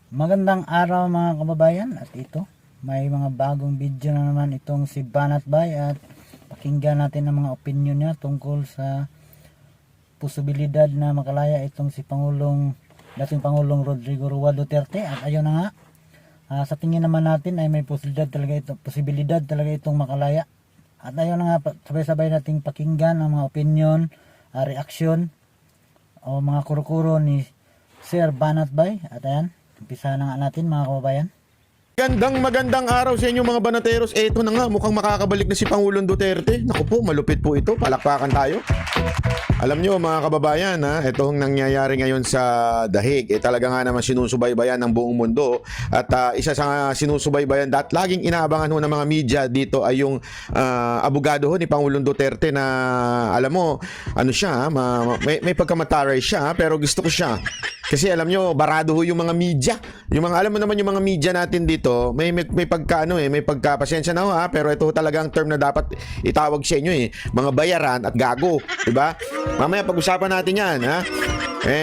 Magandang araw mga kababayan, at ito may mga bagong video na naman itong si Banat Bay, at pakinggan natin ang mga opinion niya tungkol sa posibilidad na makalaya itong si dating Pangulong Rodrigo Roa Duterte. At ayun na nga, sa tingin naman natin ay may posibilidad talaga itong makalaya. At ayun na nga, sabay-sabay nating pakinggan ang mga opinion, reaksyon o mga kuro-kuro ni Sir Banat Bay. At ayan, umpisa na nga natin mga kababayan. Magandang araw sa inyo mga banateros. Eto na nga, mukhang makakabalik na si Pangulong Duterte. Naku po, malupit po ito. Palakpakan tayo. Alam nyo mga kababayan, itong nangyayari ngayon sa Dahig, talaga nga naman sinusubaybayan ng buong mundo. At isa sa sinusubaybayan, laging inaabangan ho ng mga media dito ay yung abogado ho ni Pangulong Duterte na, alam mo, ano siya, may pagkamataray siya, pero gusto ko siya. Kasi alam nyo, barado ho yung mga media. Alam mo naman yung mga media natin dito, may pagka may pagka pasensya na ho pero ito talagang term na dapat itawag sa inyo mga bayaran at gago, 'di ba? Mamaya pag-usapan natin 'yan,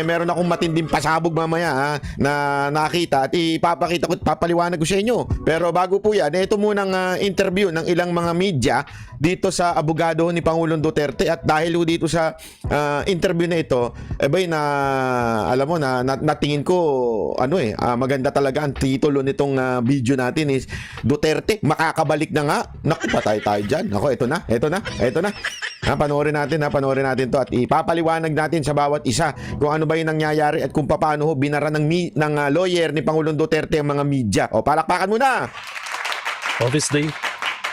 meron akong matinding pasabog mamaya na nakita at ipapakita ko, papaliwanag ko sa inyo. Pero bago po 'yan, ito munang interview ng ilang mga media dito sa abogado ni Pangulong Duterte. At dahil dito sa interview na ito, alam mo na natingin ko maganda talaga ang titulo nitong video natin is Duterte makakabalik na nga. Naku, patay tayo diyan. Nako, ito na. Panoorin natin to at ipapaliwanag natin sa bawat isa kung ano ba yung nangyayari at kung paano binara ng lawyer ni Pangulong Duterte ang mga media. O, palakpakan muna! Obviously,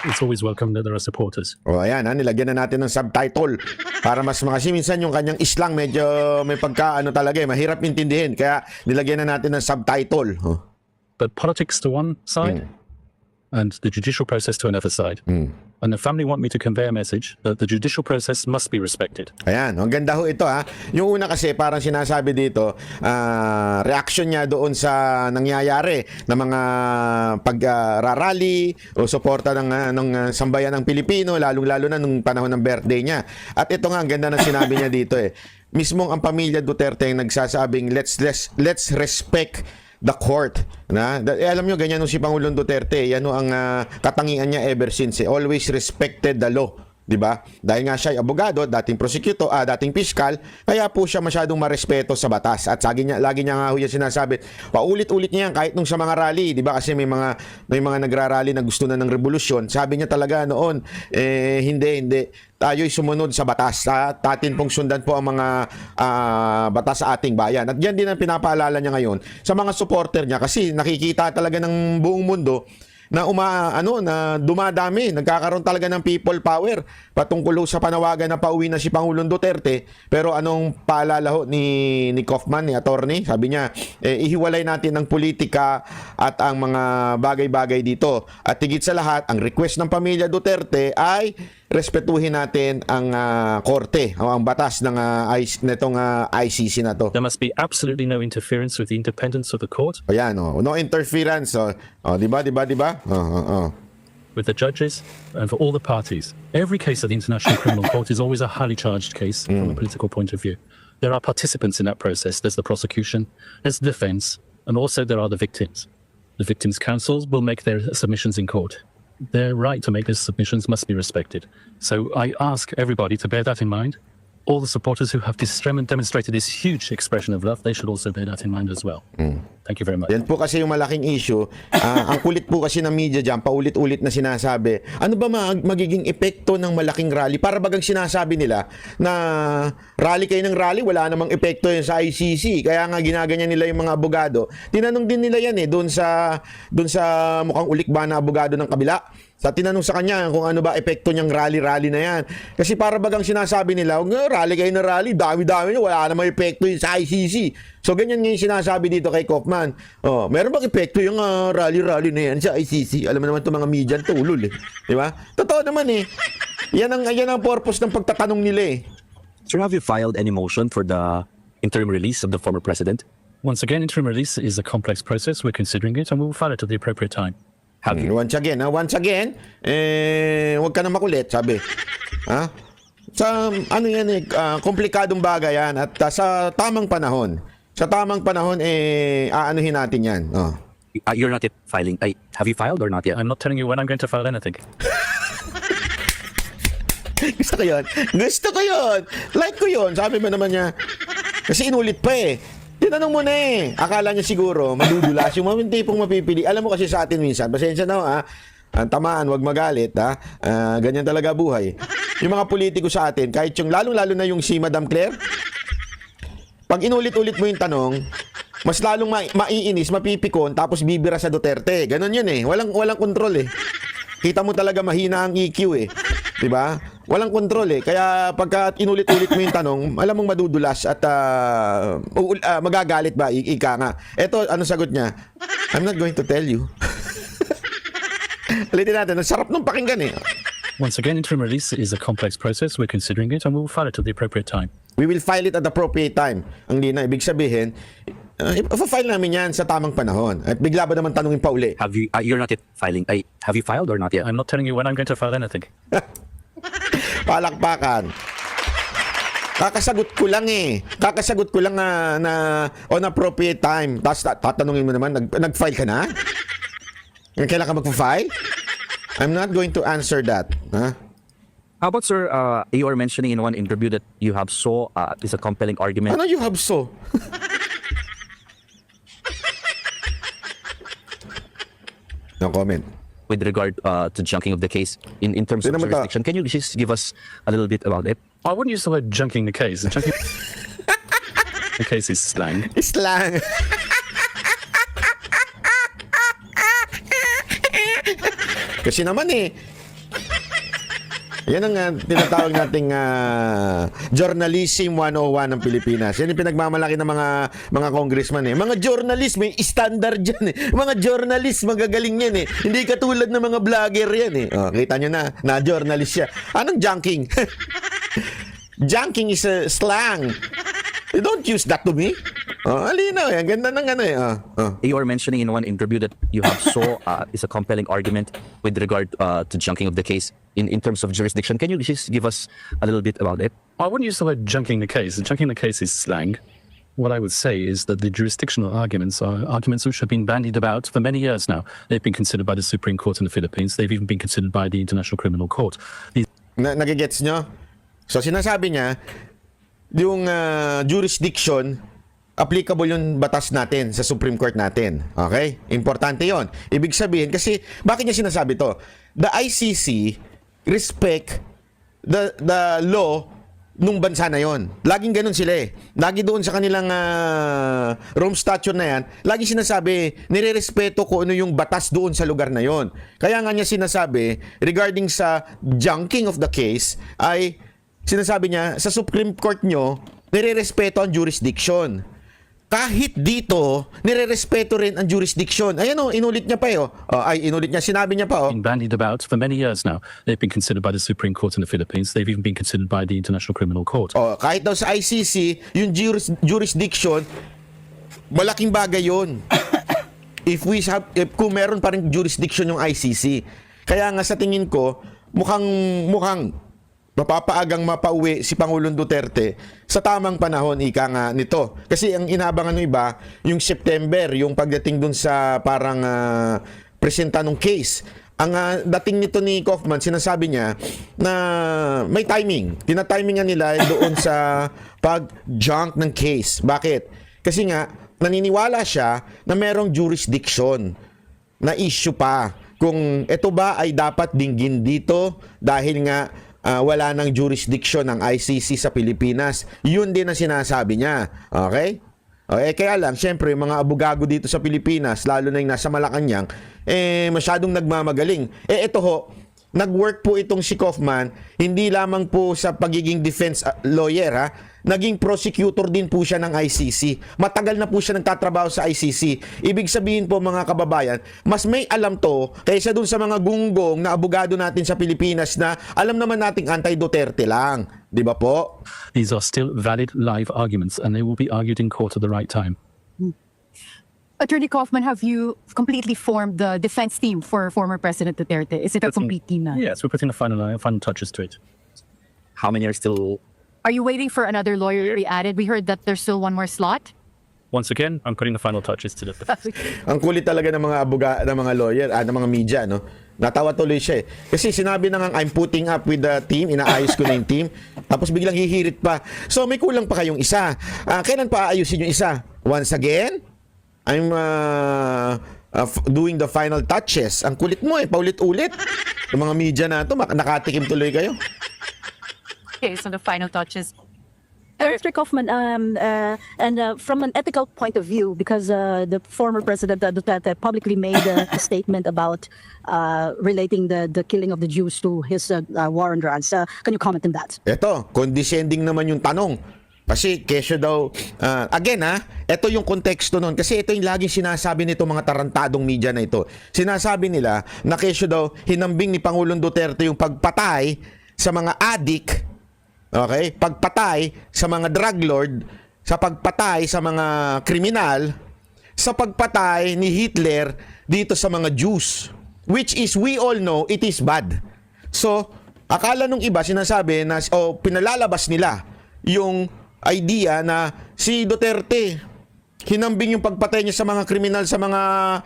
it's always welcome that there are supporters. O, ayan, nilagyan na natin ng subtitle para mas kasi minsan yung kanyang islang medyo may pagka talaga mahirap intindihin, kaya nilagyan na natin ng subtitle. But politics to one side and the judicial process to another side. And the family want me to convey a message that the judicial process must be respected. Ayan, ang ganda ho ito Yung una kasi parang sinasabi dito, reaction niya doon sa nangyayari na mga pagrarally o suporta ng sambayan ng Pilipino, lalong-lalo na nung panahon ng birthday niya. At ito nga, ang ganda ng sinabi niya dito mismong ang pamilya Duterte ang nagsasabing let's respect the court alam nyo, ganyan nung si Pangulong Duterte, yan ang katangian niya ever since always respected the law, di ba? Dahil nga siya ay abogado, dating prosecutor, dating piskal, kaya po siya masyadong marespeto sa batas. At lagi niya nga yan sinasabi, paulit-ulit niya yan kahit nung sa mga rally, di ba? Kasi may mga nagrarally na gusto na ng revolusyon. Sabi niya talaga noon, hindi tayo'y sumunod sa batas. Atin pong sundan po ang mga batas sa ating bayan. At yan din ang pinapaalala niya ngayon sa mga supporter niya, kasi nakikita talaga ng buong mundo na na dumadami, nagkakaroon talaga ng people power patungkol sa panawagan na pauwi na si Pangulong Duterte. Pero anong paalala ni Kaufman, ni attorney? Sabi niya, ihiwalay natin ang politika at ang mga bagay-bagay dito. At higit sa lahat, ang request ng pamilya Duterte ay respetuhin natin ang korte o ang batas ng ICC na to. There must be absolutely no interference with the independence of the court. Ayan, no interference. Di ba? With the judges and for all the parties. Every case at the International Criminal Court is always a highly charged case from a political point of view. There are participants in that process. There's the prosecution, there's the defense, and also there are the victims. The victims' counsels will make their submissions in court. Their right to make these submissions must be respected. So I ask everybody to bear that in mind. All the supporters who have demonstrated this huge expression of love, they should also bear that in mind as well. Thank you very much. Yan po kasi yung malaking issue. Ang kulit po kasi ng media dyan, paulit-ulit na sinasabi, ano ba magiging epekto ng malaking rally? Para bagang sinasabi nila na rally kayo ng rally, wala namang epekto yun sa ICC. Kaya nga ginaganyan nila yung mga abogado. Tinanong din nila yan doon sa mukhang ulik ba na abogado ng kabila. Sa tinanong sa kanya kung ano ba epekto niyang rally na yan. Kasi para bagang sinasabi nila, rally kayo na rally, dami-dami nyo, wala namang epekto yun sa ICC. So ganyan nga yung sinasabi dito kay Kaufman. Meron bang epekto yung rally na yan sa ICC? Alam mo naman itong mga media, tulol Di ba? Totoo naman Yan ang purpose ng pagtatanong nila Sir, have you filed any motion for the interim release of the former president? Once again, interim release is a complex process. We're considering it and we will file it at the appropriate time. Have you? Once again, huwag ka na makulit, sabi. Sa komplikadong bagay yan at sa tamang panahon. Sa tamang panahon, aanuhin natin yan. Oh. You're not yet filing. Have you filed or not yet? I'm not telling you when I'm going to file anything. Gusto ko yun. Gusto ko yun. Like ko yun. Sabi mo naman niya. Kasi inulit pa eh. Tinanong mo na eh. Akala niya siguro, madudulas yung mga tipong mapipili. Alam mo kasi sa atin minsan, pasensya na ha. Ang tamaan, wag magalit ha. Ganyan talaga buhay. Yung mga politiko sa atin, kahit yung lalong-lalo na yung si Madam Claire, pag inulit-ulit mo yung tanong, mas lalong maiinis, mapipikon, tapos bibira sa Duterte. Ganon yun eh. Walang kontrol eh. Kita mo talaga mahina ang EQ eh. 'Di ba? Walang kontrol eh. Kaya pagka inulit-ulit mo yung tanong, alam mong madudulas at magagalit ba? Ika nga. Eto, ano sagot niya? I'm not going to tell you. Ulitin natin. Ang sarap nung pakinggan eh. Once again, interim release is a complex process. We're considering it and we will file it at the appropriate time. We will file it at the appropriate time. Ang lina, ibig sabihin, ipa-file namin yan sa tamang panahon. At bigla ba naman tanungin pa uli? Have you? You're not yet filing. Have you filed or not yet? I'm not telling you when I'm going to file anything. Palakpakan. Kakasagot ko lang eh. Kakasagot ko lang na on appropriate time. Tapos tatanungin mo naman, nag-file ka na? Kailan ka mag-file? I'm not going to answer that. Huh? How about, sir, you are mentioning in one interview that you have saw is a compelling argument. Ano you have so? No comment. With regard to junking of the case in terms of Sino mo to? jurisdiction. Can you just give us a little bit about it? I wouldn't use the word junking the case. Junking the case is slang. Islang. Kasi naman eh. Yan ang tinatawag nating journalism 101 ng Pilipinas. Yan yung pinagmamalaki ng mga congressman eh. Mga journalist, may standard dyan eh. Mga journalist, magagaling yan eh. Hindi katulad ng mga vlogger yan eh. Oh, kita nyo na journalist siya. Anong junking? Junking is a slang. You don't use that to me. Oh, alinaw eh. Ang ganda ng ano eh. You are mentioning in one interview that you have saw is a compelling argument with regard to junking of the case in terms of jurisdiction. Can you just give us a little bit about it? I wouldn't use the word junking the case. Junking the case is slang. What I would say is that the jurisdictional arguments are arguments which have been bandied about for many years now. They've been considered by the Supreme Court in the Philippines. They've even been considered by the International Criminal Court. These Nagigets nyo? So sinasabi niya, yung jurisdiction, applicable yung batas natin sa Supreme Court natin. Okay? Importante yon. Ibig sabihin, kasi bakit niya sinasabi to? The ICC respect the law nung bansa na yon. Laging ganun sila eh. Lagi doon sa kanilang Rome Statute na yan, lagi sinasabi, nirerespeto ko ano yung batas doon sa lugar na yon. Kaya nga niya sinasabi, regarding sa junking of the case, ay sinasabi niya, sa Supreme Court nyo, nirerespeto ang jurisdiction. Kahit dito, nirerespeto rin ang jurisdiction. Ayan o, inulit niya pa eh. Inulit niya, sinabi niya pa oh. been bandied about for many years now. They've been considered by the Supreme Court in the Philippines. They've even been considered by the International Criminal Court. Kahit daw sa ICC, yung jurisdiction, malaking bagay yun. if kung meron pa rin jurisdiction yung ICC. Kaya nga sa tingin ko, mukhang mapapaagang mapauwi si Pangulong Duterte sa tamang panahon, ika nga nito. Kasi ang inabangan ng iba, yung September, yung pagdating dun sa parang presenta ng case. Ang dating nito ni Kaufman, sinasabi niya na may timing. Tinatimingan nila doon sa pag-junk ng case. Bakit? Kasi nga, naniniwala siya na merong jurisdiction na issue pa. Kung ito ba ay dapat dinggin dito dahil nga wala nang jurisdiction ng ICC sa Pilipinas. Yun din ang sinasabi niya. Okay? Kaya lang, syempre, yung mga abogado dito sa Pilipinas, lalo na yung nasa Malacanang, masyadong nagmamagaling. Ito ho, nag-work po itong si Kaufman, hindi lamang po sa pagiging defense lawyer, ha? Naging prosecutor din po siya ng ICC. Matagal na po siya nagtatrabaho sa ICC. Ibig sabihin po mga kababayan, mas may alam to kaysa dun sa mga gunggong na abogado natin sa Pilipinas na alam naman nating anti-Duterte lang. Di ba po? These are still valid live arguments and they will be argued in court at the right time. Attorney Kaufman, have you completely formed the defense team for former President Duterte? Is it a complete team now? Yes, we're putting the final touches to it. How many are still? Are you waiting for another lawyer to be added? We heard that there's still one more slot. once again, I'm putting the final touches to the defense. Ang kulit talaga ng mga ng mga lawyer, ng mga media, no? Natawa tuloy siya eh. Kasi sinabi na nga, I'm putting up with the team, inaayos ko na yung team, tapos biglang hihirit pa. So may kulang pa kayong isa. Kailan pa aayusin yung isa? Once again, I'm doing the final touches. Ang kulit mo eh, paulit-ulit. Yung mga media na to, nakatikim tuloy kayo. Okay, so the final touches. Mr. Kaufman, from an ethical point of view, because the former President Duterte publicly made a statement about relating the killing of the Jews to his war on drugs. Can you comment on that? Eto, condescending naman yung tanong. Kasi kesyo daw, again ito yung konteksto nun. Kasi ito yung laging sinasabi nito mga tarantadong media na ito. Sinasabi nila na kesyo daw hinambing ni Pangulong Duterte yung pagpatay sa mga adik, okay? Pagpatay sa mga drug lord, sa pagpatay sa mga kriminal, sa pagpatay ni Hitler dito sa mga Jews. Which is, we all know, it is bad. So, akala nung iba sinasabi na, pinalalabas nila yung idea na si Duterte hinambing yung pagpatay niya sa mga kriminal, sa mga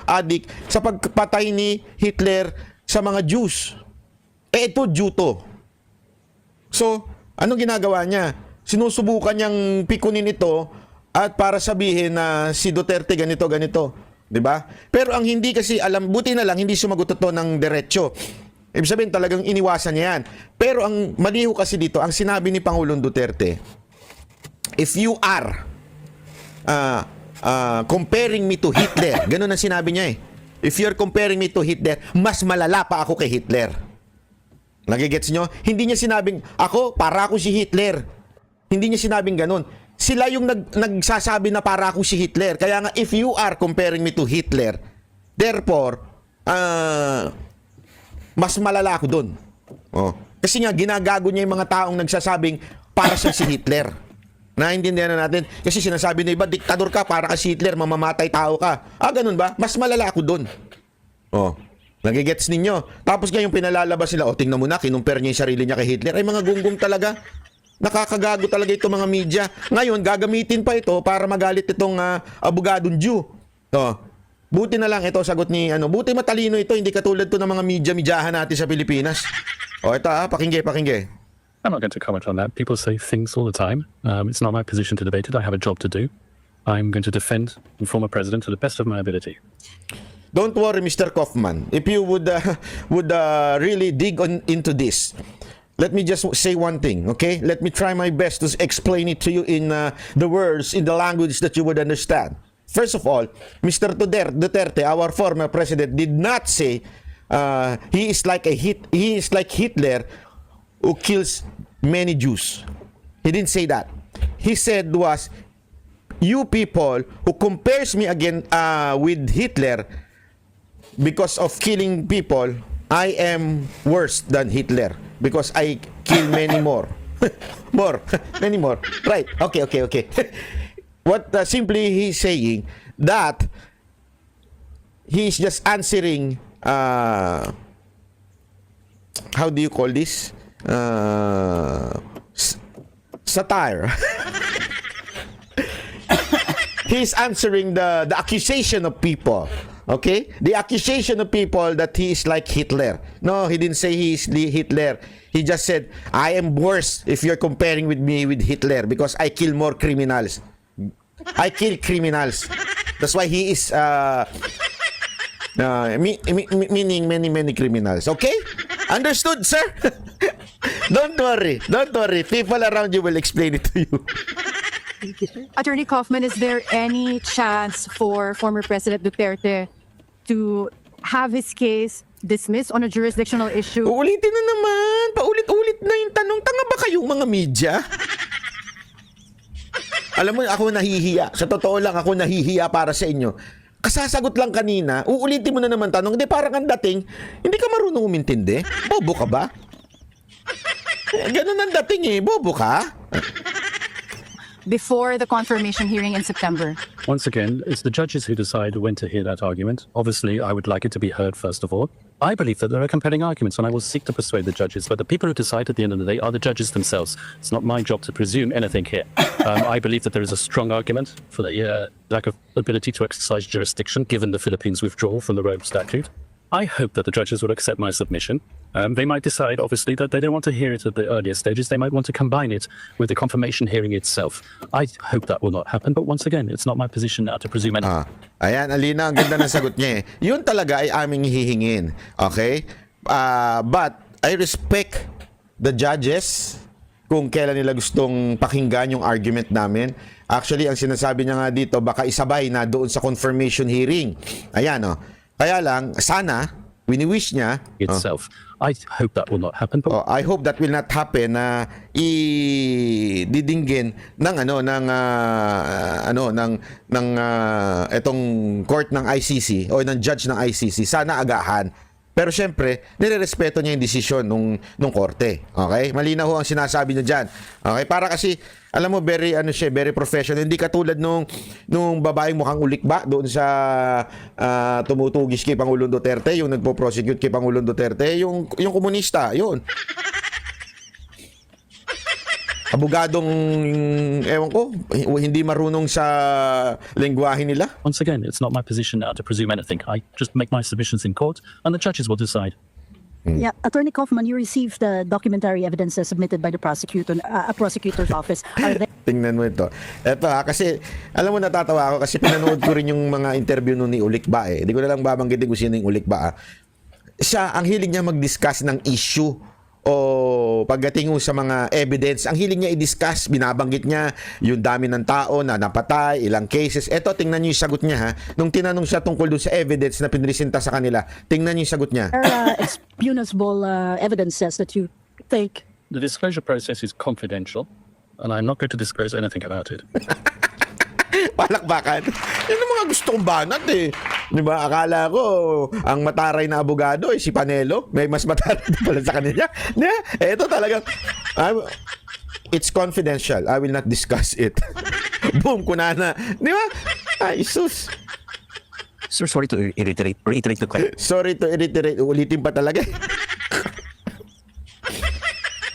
adik, sa pagpatay ni Hitler sa mga Jews. Ito, Jew to. So, anong ginagawa niya? Sinusubukan niyang pikunin ito at para sabihin na si Duterte ganito. 'Di ba? Pero ang hindi kasi alam, buti na lang hindi sumagot ito ng diretso. Ibig sabihin talagang iniwasan niya yan. Pero ang maliho kasi dito, ang sinabi ni Pangulong Duterte, if you are comparing me to Hitler, ganun ang sinabi niya eh. If you're comparing me to Hitler, mas malala pa ako kay Hitler. Nagigets nyo? Hindi niya sinabing, para ako si Hitler. Hindi niya sinabing ganun. Sila yung nagsasabi na para ako si Hitler. Kaya nga, if you are comparing me to Hitler, therefore, mas malala ako dun. Oh. Kasi nga, ginagago niya yung mga taong nagsasabing para siya si Hitler. Naintindihan na natin. Kasi sinasabi na iba, diktador ka, para ka si Hitler, mamamatay tao ka. Ganun ba? Mas malala ako dun. Oh. Nagigets ninyo. Tapos ngayong pinalalabas sila, tingnan mo na, kinumpare niya yung sarili niya kay Hitler. Ay, mga gunggong talaga. Nakakagago talaga ito mga media. Ngayon, gagamitin pa ito para magalit itong abogadong Jew. Buti na lang ito, sagot ni, buti matalino ito, hindi katulad to ng mga media-medyahan natin sa Pilipinas. Ito pakingge. I'm not going to comment on that. People say things all the time. It's not my position to debate it. I have a job to do. I'm going to defend the former president to the best of my ability. Don't worry, Mr. Kaufman. If you would really dig into this, let me just say one thing, okay? Let me try my best to explain it to you in the words, in the language that you would understand. First of all, Mr. Duterte, our former president, did not say he is like Hitler who kills many Jews. He didn't say that. He said was, you people who compares me again with Hitler because of killing people, I am worse than Hitler because I kill many more. Many more. Right. Okay. What simply he's saying that he's just answering how do you call this? Satire. He's answering the accusation of people. Okay? The accusation of people that he is like Hitler. No, he didn't say he is Hitler. He just said, I am worse if you're comparing with me with Hitler because I kill more criminals. I kill criminals. That's why he is meaning many criminals. Okay? Understood, sir? Don't worry. People around you will explain it to you. Attorney Kaufman, is there any chance for former President Duterte to have his case dismissed on a jurisdictional issue? Uulitin na naman. Paulit-ulit na yung tanong. Tanga ba kayong mga media? Alam mo, ako nahihiya. Sa totoo lang, ako nahihiya para sa inyo. Kasasagot lang kanina, uulitin mo na naman tanong. Hindi, parang ang dating, hindi ka marunong umintindi? Bobo ka ba? Ganun ang dating eh. Bobo ka? before the confirmation hearing in September? Once again, it's the judges who decide when to hear that argument. Obviously, I would like it to be heard first of all. I believe that there are compelling arguments, and I will seek to persuade the judges. But the people who decide at the end of the day are the judges themselves. It's not my job to presume anything here. I believe that there is a strong argument for the lack of ability to exercise jurisdiction, given the Philippines' withdrawal from the Rome Statute. I hope that the judges will accept my submission. They might decide, obviously, that they don't want to hear it at the earlier stages. They might want to combine it with the confirmation hearing itself. I hope that will not happen. But once again, it's not my position now to presume anything. Ayan, Alina, ang ganda ng sagot niya eh. Yun talaga ay aming hihingin. Okay? But I respect the judges kung kailan nila gustong pakinggan yung argument namin. Actually, ang sinasabi niya nga dito, baka isabay na doon sa confirmation hearing. Ayan, oh. Kaya lang, sana, wini-wish niya Itself. I hope that will not happen. But I hope that will not happen na ididinggin ng etong court ng ICC o ng judge ng ICC. Sana agahan. Pero syempre, nirerespeto niya yung desisyon nung korte. Okay? Malinaw ho ang sinasabi niya diyan. Okay? Para kasi alam mo very professional. Hindi katulad nung babaeng mukhang ulikba doon sa tumutugis kay Pangulong Duterte, yung nagpo-prosecute kay Pangulong Duterte, yung komunista, yun. Abogadong, ewan ko, hindi marunong sa lengguwahe nila. once again, it's not my position now to presume anything. I just make my submissions in court, and the judges will decide. Yeah, Attorney Kaufman, you received the documentary evidences submitted by the prosecutor's office. Are they Tingnan mo ito. Ito kasi alam mo natatawa ako kasi pinanood ko rin yung mga interview nun ni Ulikba eh. Hindi ko na lang babanggitin kung sino yung Ulikba. Siya, ang hilig niya mag-discuss ng issue o pagdating sa mga evidence, ang hiling niya i-discuss, binabanggit niya yung dami ng tao na napatay, ilang cases. Eto, tingnan niyo yung sagot niya ha. Nung tinanong siya tungkol dun sa evidence na pinresenta sa kanila, tingnan niyo yung sagot niya. expunable evidences that you think? The disclosure process is confidential, and I'm not going to disclose anything about it. Palakbakan. Yan ang mga gusto kong banat eh. Di ba? Akala ko, ang mataray na abogado si Panelo. May mas mataray pala sa kanila. Ito talagang, it's confidential. I will not discuss it. Boom, kunana. Di ba? Ay, sus. Sir, sorry to reiterate the question. Sorry to reiterate. Ulitin pa talaga.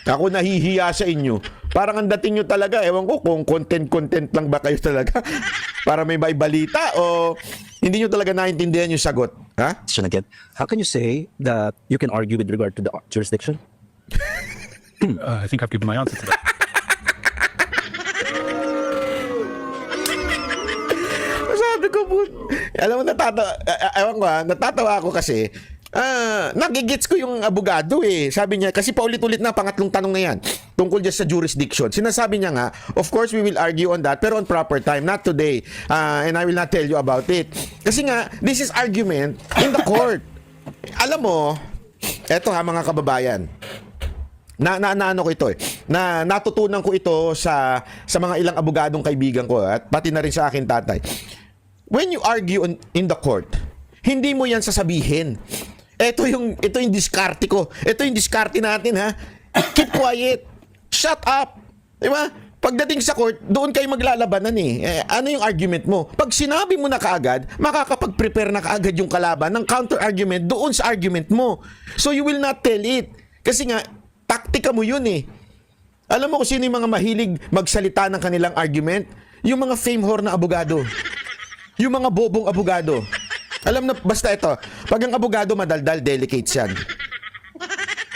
Ako nahihiya sa inyo. Parang ang dating nyo talaga, ewan ko kung content lang ba kayo talaga para may balita o hindi nyo talaga naintindihan yung sagot. Ha? Question again. How can you say that you can argue with regard to the jurisdiction? I think I've given my answer to that. Sabi ko po, alam mo, natatawa ako kasi nagigits ko yung abogado eh. Sabi niya, kasi paulit-ulit na pangatlong tanong na yan tungkol dyan sa jurisdiction. Sinasabi niya nga, of course we will argue on that pero on proper time, not today. And I will not tell you about it. Kasi nga, this is argument in the court. Alam mo, eto ha mga kababayan, naano ko ito eh. Natutunan ko ito sa mga ilang abogadong kaibigan ko at pati na rin sa akin tatay. When you argue in the court, hindi mo yan sasabihin. Ito yung diskarte ko. Ito yung diskarte natin ha. Keep quiet. Shut up. Di ba? Pagdating sa court, doon kayo maglalabanan eh. Ano yung argument mo? Pag sinabi mo na kaagad, makakapag-prepare na kaagad yung kalaban ng counter-argument doon sa argument mo. So you will not tell it. Kasi nga, taktika mo yun eh. Alam mo kung sino yung mga mahilig magsalita ng kanilang argument? Yung mga fame whore na abogado. Yung mga bobong abogado. Alam na, basta ito, pag ang abogado madaldal, delicate yan.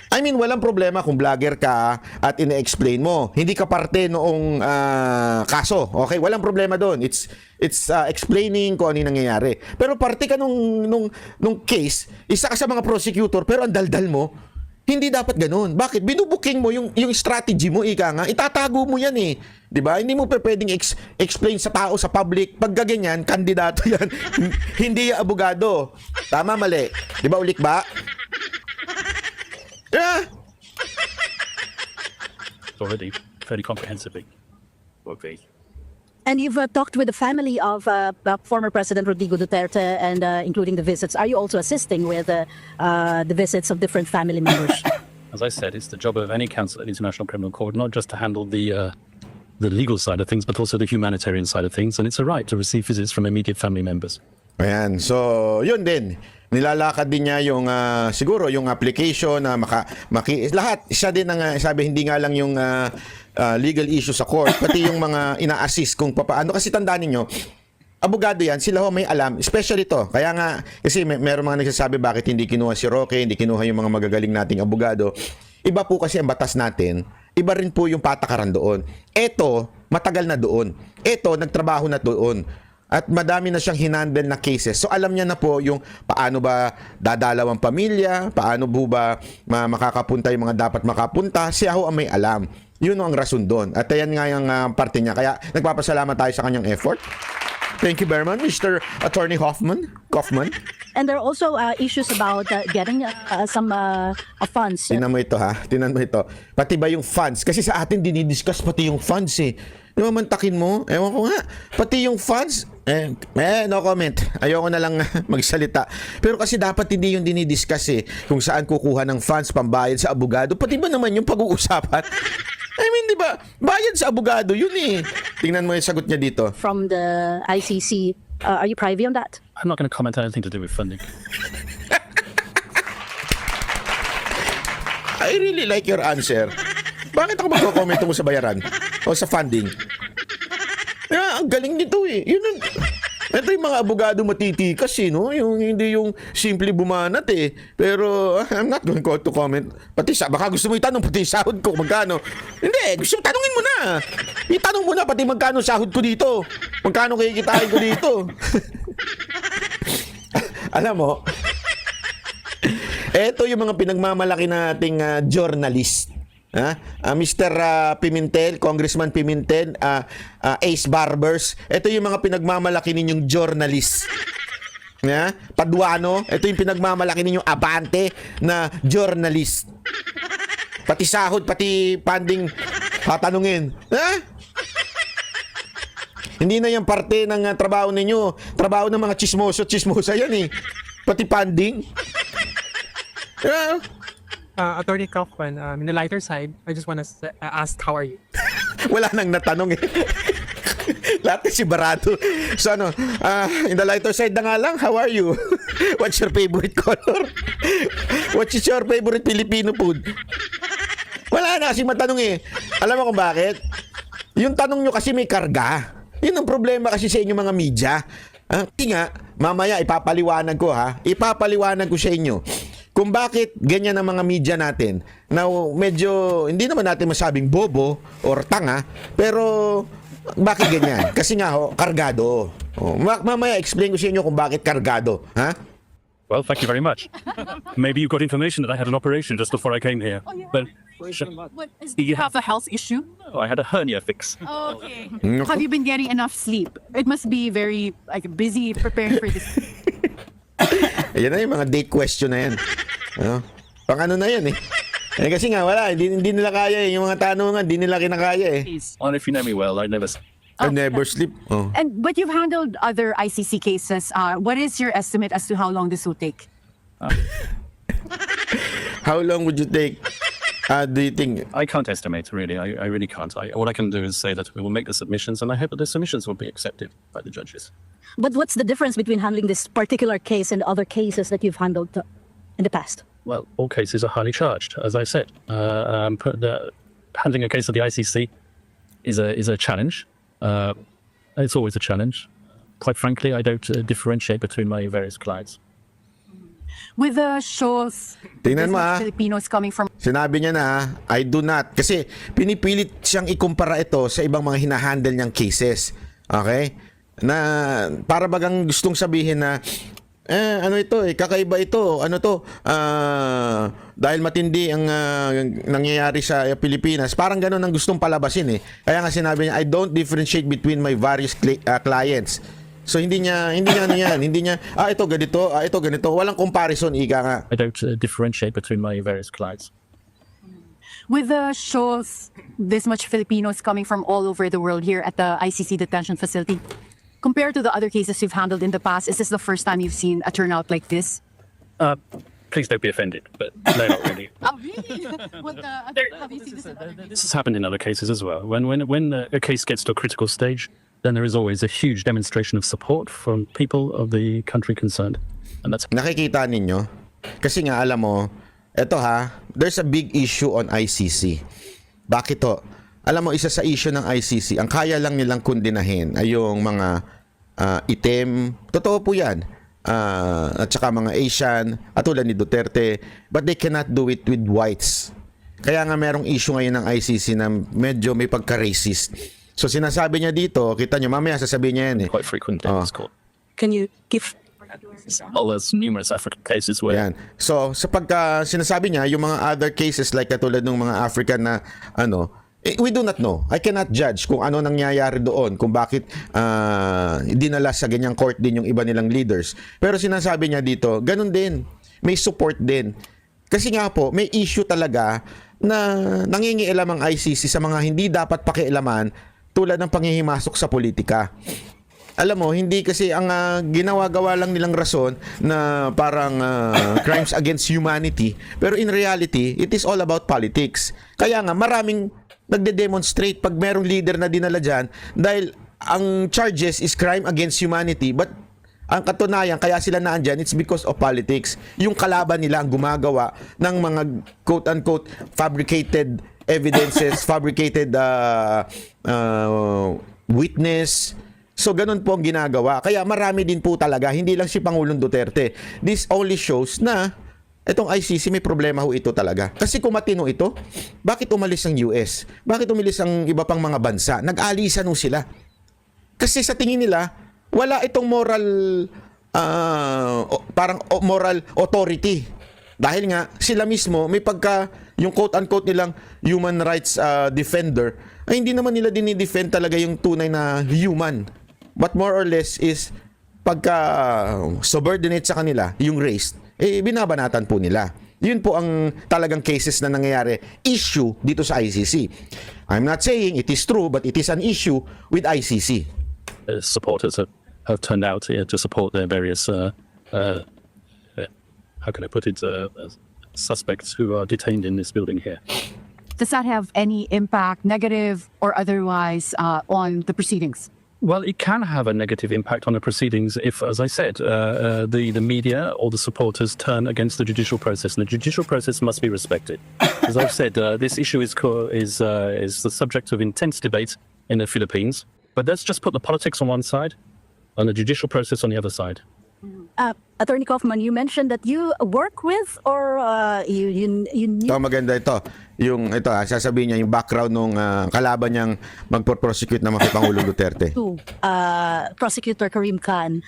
I mean, walang problema kung vlogger ka at ine-explain mo. Hindi ka parte noong kaso. Okay? Walang problema doon. It's explaining kung ano yung nangyayari. Pero parte ka nung case, isa ka sa mga prosecutor, pero ang daldal mo, hindi dapat ganoon. Bakit? Binubuking mo yung strategy mo, ika nga. Itatago mo yan eh. 'Di ba? Hindi mo pwedeng explain sa tao, sa public. Pag gaganyan, kandidato yan. Hindi yung abogado. Tama, mali. 'Di ba, ulik ba? Yeah. Already fairly comprehensively. Okay. And you've talked with the family of former President Rodrigo Duterte and including the visits. Are you also assisting with the visits of different family members? As I said, it's the job of any counsel at the International Criminal Court not just to handle the the legal side of things, but also the humanitarian side of things. And it's a right to receive visits from immediate family members. Ayan. So, yun din. Nilalakad din niya yung siguro yung application na lahat siya din ang sabi hindi nga lang yung legal issue sa court pati yung mga ina-assist kung paano kasi tandaan niyo abogado yan, sila ho may alam, especially to. Kaya nga, kasi meron mga nagsasabi bakit hindi kinuha si Roque, hindi kinuha yung mga magagaling nating abogado. Iba po kasi ang batas natin, iba rin po yung patakaran doon. Eto, matagal na doon. Eto, nagtrabaho na doon. At madami na siyang hinandle na cases. So alam niya na po yung paano ba dadalaw ang pamilya, paano po ba makakapunta yung mga dapat makapunta. Siya ho ang may alam. Yun ang rason doon. At ayan nga yung parte niya. Kaya nagpapasalamat tayo sa kanyang effort. Thank you very much, Mr. Attorney Kaufman. And there are also issues about getting some funds. Tinan mo ito ha. Tinan mo ito. Pati ba yung funds? Kasi sa atin dinidiscuss pati yung funds eh. Di ba mantakin mo? Ewan ko nga. Pati yung funds. No comment. Ayoko na lang magsalita. Pero kasi dapat hindi yung dinidiscuss eh. Kung saan kukuha ng funds pambayad sa abogado. Pati ba naman yung pag-uusapan? I mean, di ba? Bayad sa abogado, yun eh. Tingnan mo yung sagot niya dito. From the ICC, are you privy on that? I'm not going to comment on anything to do with funding. I really like your answer. Bakit ako magko-comment mo sa bayaran? O sa funding? Ang galing nito eh. Yun ito yung mga abogado matitikas eh, no? Yung, hindi yung simple bumanat eh. Pero I'm not going to comment. Baka gusto mo itanong pati sahod ko magkano. Hindi, gusto mo tanungin mo na. Itanong mo na pati magkano sahod ko dito. Magkano kikitain ko dito. Alam mo, eto yung mga pinagmamalaki nating journalist. Mr. Pimentel, Congressman Pimentel, Ace Barbers, ito yung mga pinagmamalaki ninyong journalist. Paduano, ito yung pinagmamalaki ninyong abante na journalist. Pati sahod, pati funding, tatanungin. Hindi na yan parte ng trabaho ninyo. Trabaho ng mga chismosa yan eh. Pati funding. Attorney Kaufman, in the lighter side, I just want to ask, how are you? Wala nang natanong eh. Lahat si Barato. So in the lighter side na nga lang, how are you? What's your favorite color? What is your favorite Filipino food? Wala na kasi matanong eh. Alam mo kung bakit? Yung tanong nyo kasi may karga. Yun ang problema kasi sa inyong mga media. Kasi nga, mamaya ipapaliwanag ko Ipapaliwanag ko sa inyo kung bakit ganyan ang mga media natin na medyo, hindi naman natin masabing bobo or tanga, pero bakit ganyan? Kasi nga kargado. Mamaya explain ko sa inyo kung bakit kargado. Well, thank you very much. Maybe you got information that I had an operation just before I came here. But Do you have a health issue? no, I had a hernia fix. Okay. Have you been getting enough sleep? It must be very busy preparing for this. Ayan na yung mga date question na yan. Pang ano na yan eh. Kasi nga wala, hindi nila kaya eh. Yung mga tanungan, hindi nila kinakaya eh. And if you know me well, I never. I never sleep. But you've handled other ICC cases. What is your estimate as to how long this will take? How long would you take? Do you think? I can't estimate, really. I really can't. All I can do is say that we will make the submissions, and I hope that the submissions will be accepted by the judges. But what's the difference between handling this particular case and other cases that you've handled in the past? Well, all cases are highly charged, as I said. Handling a case of the ICC is a challenge. It's always a challenge. Quite frankly, I don't differentiate between my various clients. With the shows, Tingnan mo Filipinos coming from Sinabi niya na, I do not. Kasi pinipilit siyang ikumpara ito sa ibang mga hinahandle niyang cases. Okay? Na para bagang gustong sabihin na ano ito kakaiba ito, ano to, dahil matindi ang nangyayari sa Pilipinas, parang ganun ang gustong palabasin eh. Kaya nga sinabi niya, I don't differentiate between my various clients. So hindi niya ito ganito, walang comparison, ika nga. I don't differentiate between my various clients. with the shows this much Filipinos coming from all over the world here at the ICC detention facility. Compared to the other cases you've handled in the past, is this the first time you've seen a turnout like this? please don't be offended, but no, not really. Oh, really? Have you seen this in other cases? This has happened in other cases as well. When a case gets to a critical stage, then there is always a huge demonstration of support from people of the country concerned, and that's Nakikita ninyo? Kasi nga alam mo, eto there's a big issue on ICC. Bakit to? Alam mo, isa sa issue ng ICC, ang kaya lang nilang kundinahin ay yung mga itim. Totoo po yan. At saka mga Asian, at tulad ni Duterte, but they cannot do it with whites. Kaya nga merong issue ngayon ng ICC na medyo may pagka-racist. So sinasabi niya dito, kita nyo, mamaya sasabihin niya yan eh. quite frequent in this court. Can you give Well, there's numerous African cases where Yan. So, sa pagka sinasabi niya, yung mga other cases like katulad ng mga African na we do not know. I cannot judge kung ano nangyayari doon, kung bakit dinala sa ganyang court din yung iba nilang leaders. Pero sinasabi niya dito, ganun din. May support din. Kasi nga po, may issue talaga na nangingialam ang ICC sa mga hindi dapat pakialaman tulad ng panghihimasok sa politika. Alam mo, hindi kasi ang ginawa-gawa lang nilang rason na parang crimes against humanity. Pero in reality, it is all about politics. Kaya nga, maraming nagde-demonstrate pag merong leader na dinala dyan dahil ang charges is crime against humanity. But ang katunayan, kaya sila naandyan, it's because of politics. Yung kalaban nila ang gumagawa ng mga quote-unquote fabricated evidences, fabricated witness. So, ganun po ang ginagawa. Kaya marami din po talaga, hindi lang si Pangulong Duterte. This only shows na itong ICC may problema ho ito talaga. Kasi kung matino ito, bakit umalis ang US? Bakit umalis ang iba pang mga bansa? Nag-alisan ho sila. Kasi sa tingin nila, wala itong moral, parang moral authority. Dahil nga, sila mismo, may pagka, yung quote-unquote nilang human rights defender, ay hindi naman nila dinidefend talaga yung tunay na human. But more or less is pagka subordinate sa kanila, yung race, binabanatan po nila. Yun po ang talagang cases na nangyayari, issue dito sa ICC. I'm not saying it is true, but it is an issue with ICC. supporters have turned out to support their various, how can I put it, suspects who are detained in this building here. Does that have any impact, negative or otherwise, on the proceedings? Well, it can have a negative impact on the proceedings if, as I said, the media or the supporters turn against the judicial process, and the judicial process must be respected. As I've said, this issue is the subject of intense debate in the Philippines. But let's just put the politics on one side and the judicial process on the other side. Attorney Kaufman, you mentioned that you work with or you knew Ito, maganda ito. Yung ito, sasabihin niya yung background nung kalaban niyang magpo-prosecute naman kay Pangulong Duterte. to Prosecutor Karim Khan.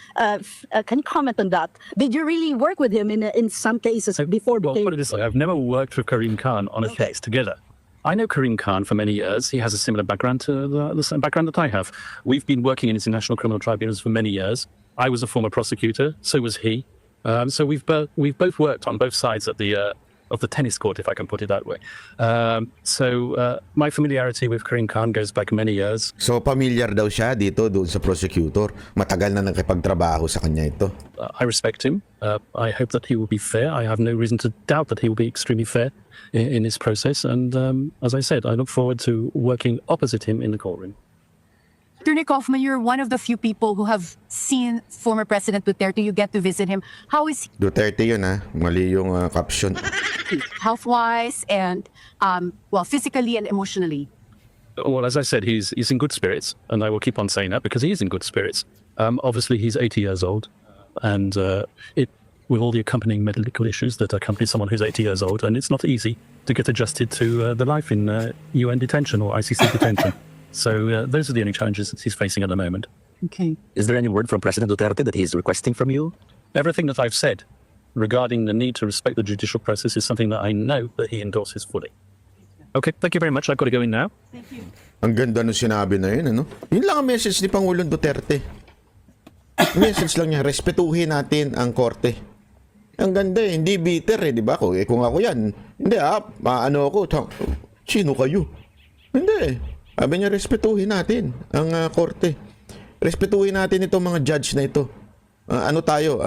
Can you comment on that? Did you really work with him in some cases before? Well, put it this way, I've never worked with Karim Khan on a case together. I know Karim Khan for many years. He has a similar background to the same background that I have. We've been working in international criminal tribunals for many years. I was a former prosecutor, so was he. So we've both worked on both sides of the tennis court, if I can put it that way. My familiarity with Karim Khan goes back many years. So, familiar daw siya dito doon sa prosecutor. Matagal na nakipagtrabaho sa kanya ito. I respect him. I hope that he will be fair. I have no reason to doubt that he will be extremely fair in this process. And as I said, I look forward to working opposite him in the courtroom. Attorney Kaufman, you're one of the few people who have seen former President Duterte. You get to visit him. How is Duterte yun Mali yung caption. he health-wise and, physically and emotionally? Well, as I said, he's in good spirits, and I will keep on saying that because he is in good spirits. Obviously, he's 80 years old, and with all the accompanying medical issues that accompany someone who's 80 years old, and it's not easy to get adjusted to the life in UN detention or ICC detention. So those are the only challenges that he's facing at the moment. Okay. Is there any word from President Duterte that he's requesting from you? Everything that I've said regarding the need to respect the judicial process is something that I know that he endorses fully. Okay, thank you very much. I've got to go in now. Ang ganda nung sinabi na yun, Yun lang ang message ni Pangulong Duterte. Yung message lang niya, respetuhin natin ang korte. Ang ganda hindi bitter di ba? Kung ako yan, hindi ano ako, sino kayo? Hindi Sabi niya, respetuhin natin ang korte. Respetuhin natin itong mga judge na ito. Ano tayo?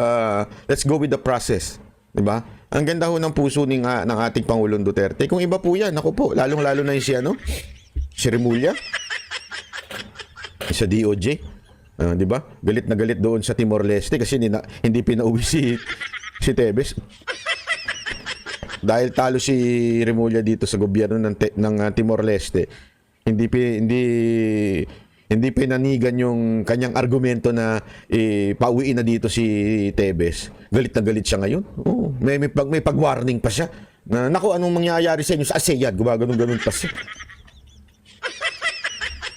Let's go with the process. Di ba? Ang ganda ho ng puso ng ating Pangulong Duterte. Kung iba po yan, ako po, lalong-lalo na yung si Remulla, sa DOJ. Di ba? Galit na galit doon sa Timor-Leste kasi hindi pinauwi si Tebes. Dahil talo si Remulla dito sa gobyerno ng Timor-Leste, hindi pinanigan yung kanyang argumento na pauwiin na dito si Tebes. Galit na galit siya ngayon. Oh, may pag-warning pa siya. Naku, anong mangyayari sa inyo sa ASEAN? Gumaganon-ganon pa siya.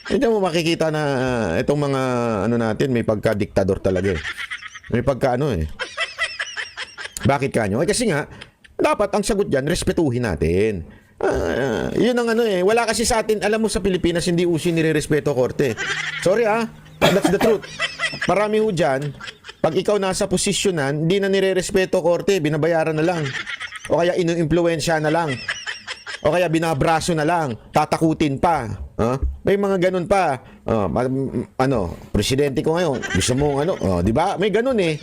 Hindi mo makikita na itong mga natin, may pagka-diktador talaga eh. May pagka Bakit kanyo? Kasi nga, dapat ang sagot dyan, respetuhin natin. Yun ang wala kasi sa atin, alam mo sa Pilipinas, hindi uso nire-respeto korte. Sorry that's the truth. Marami ho dyan, pag ikaw nasa posisyonan, hindi na nire-respeto korte, binabayaran na lang. O kaya inu-impluensya na lang. O kaya binabraso na lang, tatakutin pa. May mga ganun pa. Presidente ko ngayon, gusto mo di ba? May ganun eh.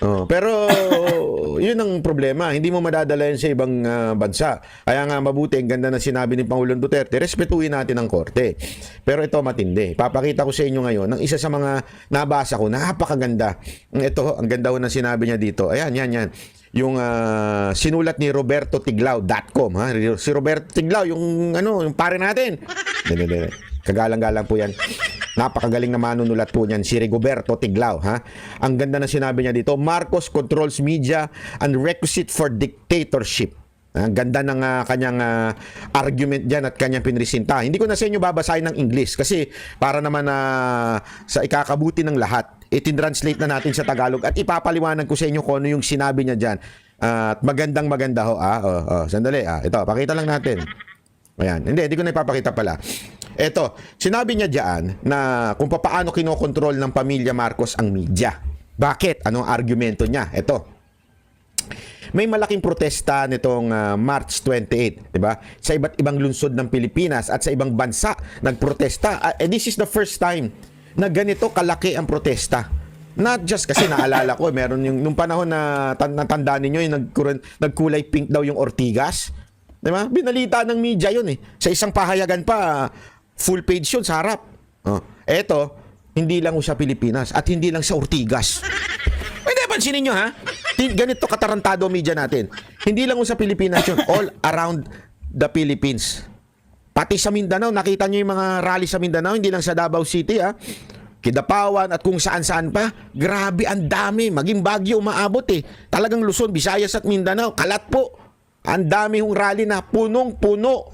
Pero yun ang problema, hindi mo madadala yan sa ibang bansa. Kaya nga mabuti, ang ganda na sinabi ni Pangulong Duterte, respetuhin natin ang korte. Pero ito matindi. Papakita ko sa inyo ngayon ng isa sa mga nabasa ko, napakaganda. Ito, ang ganda ho ng sinabi niya dito. Ayan, yan. Yung sinulat ni robertotiglao.com. Si Roberto Tiglao, yung pare natin. Kagalang-galang po yan. Napakagaling na manunulat po niyan, si Rigoberto Tiglao. Ang ganda na sinabi niya dito, Marcos controls media and requisite for dictatorship. Ang ganda ng kanyang argument dyan at kanyang pinresinta. Hindi ko na sa inyo babasahin ng English kasi para naman sa ikakabuti ng lahat, itin-translate na natin sa Tagalog at ipapaliwanag ko sa inyo kung ano yung sinabi niya dyan. At maganda ho. Sandali. Ito, pakita lang natin. Ayan. Hindi ko na ipapakita pala. Ito, sinabi niya diyan na kung paano kinokontrol ng pamilya Marcos ang media. Bakit? Anong argumento niya? Ito. May malaking protesta nitong March 28, 'di ba? Sa iba't ibang lungsod ng Pilipinas at sa ibang bansa nagprotesta. This is the first time na ganito kalaki ang protesta. Not just kasi naalala ko, meron yung nung panahon na natandaan niyo yung nagkulay pink daw yung Ortigas. 'Di ba? Binalita ng media 'yun eh. Sa isang pahayagan pa, full page 'yun sa harap. Eto, hindi lang sa Pilipinas at hindi lang sa Ortigas. Pwede pansinin nyo ganito katarantado media natin. Hindi lang sa Pilipinas 'yun, all around the Philippines. Pati sa Mindanao, nakita nyo yung mga rally sa Mindanao, hindi lang sa Davao City Kidapawan at kung saan-saan pa. Grabe, ang dami. Maging Baguio umaabot Talagang Luzon, Visayas at Mindanao, kalat po. Ang dami hong rally na punong-puno.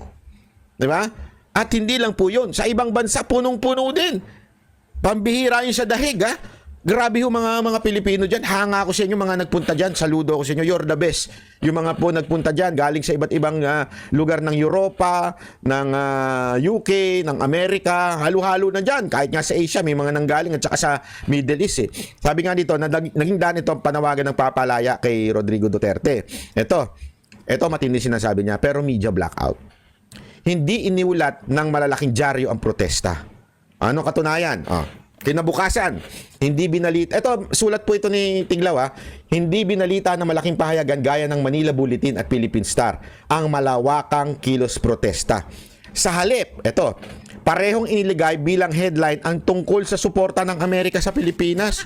Di ba? At hindi lang po yun. Sa ibang bansa, punong-puno din. Pambihira yun sa dahig, Grabe yung mga Pilipino dyan. Hanga ako sa inyo mga nagpunta dyan. Saludo ako sa inyo. You're the best. Yung mga po nagpunta dyan, galing sa iba't ibang lugar ng Europa, ng UK, ng Amerika. Halo-halo na dyan. Kahit nga sa Asia, may mga nanggaling at saka sa Middle East. Sabi nga dito, naging daan ito ang panawagan ng papalaya kay Rodrigo Duterte. Ito matindi sinasabi niya, pero media blackout. Hindi iniulat ng malalaking dyaryo ang protesta. Ano katunayan? Kinabukasan, hindi binalita. Ito, sulat po ito ni Tiglao Hindi binalita ng malaking pahayagan gaya ng Manila Bulletin at Philippine Star ang malawakang kilos protesta. Sa halip, ito, parehong iniligay bilang headline ang tungkol sa suporta ng Amerika sa Pilipinas.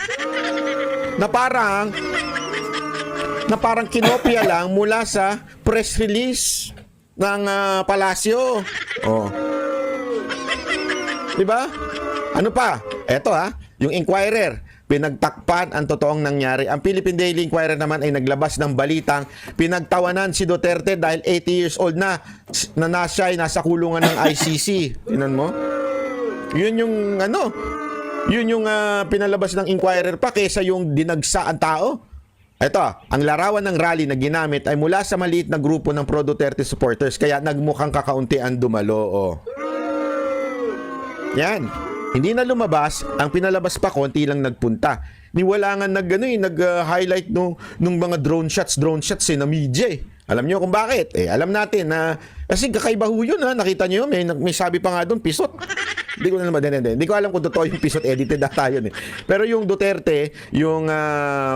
Na parang kinopya lang mula sa press release ng palasyo. Diba? Ano pa? Eto yung Inquirer, pinagtakpan ang totoong nangyari. Ang Philippine Daily Inquirer naman ay naglabas ng balitang pinagtawanan si Duterte dahil 80 years old na siya ay nasa kulungan ng ICC. Tingnan mo? Yun yung pinalabas ng Inquirer pa kaysa yung dinagsa ang tao. Eto, ang larawan ng rally na ginamit ay mula sa maliit na grupo ng pro-Duterte supporters kaya nagmukhang kakaunti ang dumalo. Yan. Hindi na lumabas, ang pinalabas pa konti lang nagpunta. Niwala nga nag-highlight nung mga drone shots na media Alam niyo kung bakit? Alam natin na kasi kakaiba ho yun Nakita niyo may sabi pa nga doon, pisot. Hindi ko na naman hindi ko alam kung totoo yung piece of edited data yun eh. Pero yung Duterte, yung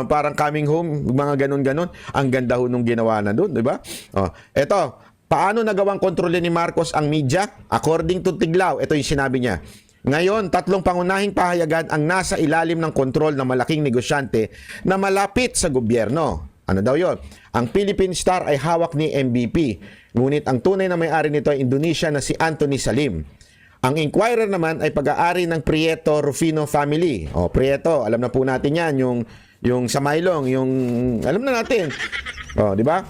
parang coming home, mga ganun-ganun, ang ganda ho nung ginawa na doon, di ba? Oh, eto, paano nagawang kontrolin ni Marcos ang media? According to Tiglao, ito yung sinabi niya. Ngayon, 3 pangunahing pahayagan ang nasa ilalim ng kontrol ng malaking negosyante na malapit sa gobyerno. Ano daw yon? Ang Philippine Star ay hawak ni MVP. Ngunit ang tunay na may-ari nito ay Indonesia na si Anthony Salim. Ang Inquirer naman ay pag-aari ng Prieto Rufino family. O, Prieto, alam na po natin yan. Yung sa Maylong, yung alam na natin. O, di ba?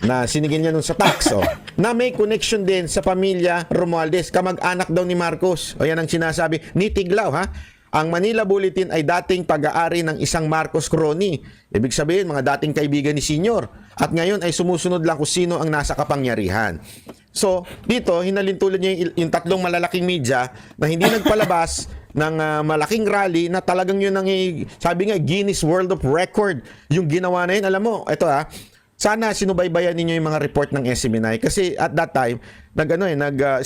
Na sinigil niya nun sa tax, na may connection din sa pamilya Romualdez, kamag-anak daw ni Marcos. O yan ang sinasabi ni Tiglao, ha? Ang Manila Bulletin ay dating pag-aari ng isang Marcos crony. Ibig sabihin, mga dating kaibigan ni Senyor. At ngayon ay sumusunod lang kung sino ang nasa kapangyarihan. So, dito, hinalintulan niya yung 3 malalaking media na hindi nagpalabas ng malaking rally na talagang yun ang, sabi nga, Guinness World of Record. Yung ginawa na yun, alam mo, ito sana sinubaybayan ninyo yung mga report ng SMNI kasi at that time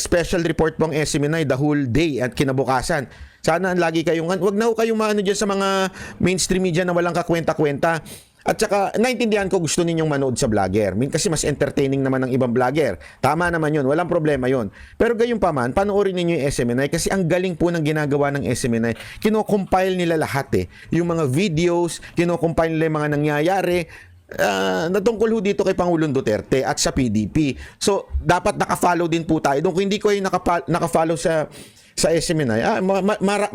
special report po ang SMNI the whole day at kinabukasan. Sana lagi kayong wag na ho kayong maano diyan sa mga mainstream media na walang kakwenta-kwenta. At saka naintindihan ko gusto ninyong manood sa vlogger kasi mas entertaining naman ng ibang vlogger. Tama naman yun, walang problema yun. Pero gayon pa man, panoorin ninyo yung SMNI kasi ang galing po ng ginagawa ng SMNI. Kino-compile nila lahat yung mga videos, kino-compile nila yung mga nangyayari natungkol ho dito kay Pangulong Duterte at sa PDP. So, dapat naka-follow din po tayo. Kung hindi ko yung naka-follow sa SMNI,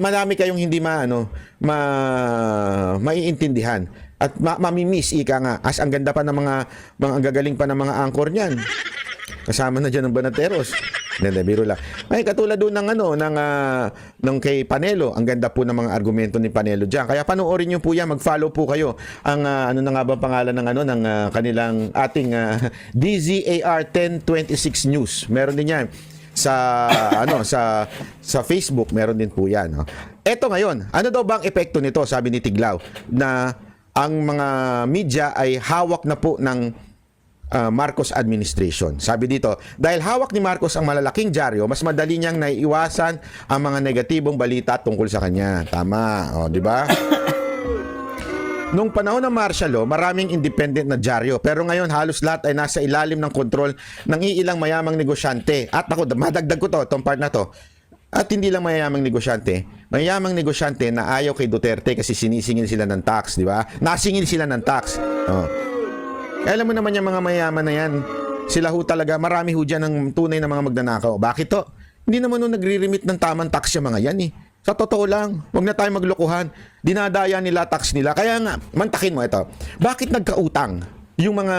marami kayong hindi maiintindihan. At mamimiss, ika nga. As ang ganda pa ng mga gagaling pa ng mga anchor niyan. Kasama na dyan ng Banateros. Hindi, biro lang. Ay, katulad doon ng kay Panelo. Ang ganda po ng mga argumento ni Panelo dyan. Kaya panoorin nyo po yan. Mag-follow po kayo. Ang ano na nga ba pangalan ng kanilang ating DZAR 1026 News. Meron din yan sa sa Facebook, meron din po yan. Eto ngayon, ano daw bang epekto nito? Sabi ni Tiglao na ang mga media ay hawak na po ng Marcos administration. Sabi dito, dahil hawak ni Marcos ang malalaking dyaryo, mas madali niyang naiiwasan ang mga negatibong balita tungkol sa kanya. Tama, di ba? Nung panahon ng martial law, maraming independent na dyaryo. Pero ngayon, halos lahat ay nasa ilalim ng kontrol ng iilang mayamang negosyante. At ako, madagdag ko itong part na to. At hindi lang mayamang negosyante. Mayamang negosyante na ayaw kay Duterte kasi sinisingil sila ng tax, di ba? Nasingil sila ng tax. Alam mo naman yung mga mayaman na yan, sila ho talaga, marami ho dyan ng tunay na mga magnanakaw. Bakit to? Hindi naman nagre-remit ng tamang tax yung mga yan Sa totoo lang, wag na tayo maglokohan. Dinadaya nila tax nila. Kaya nga, mantakin mo ito. Bakit nagkautang yung mga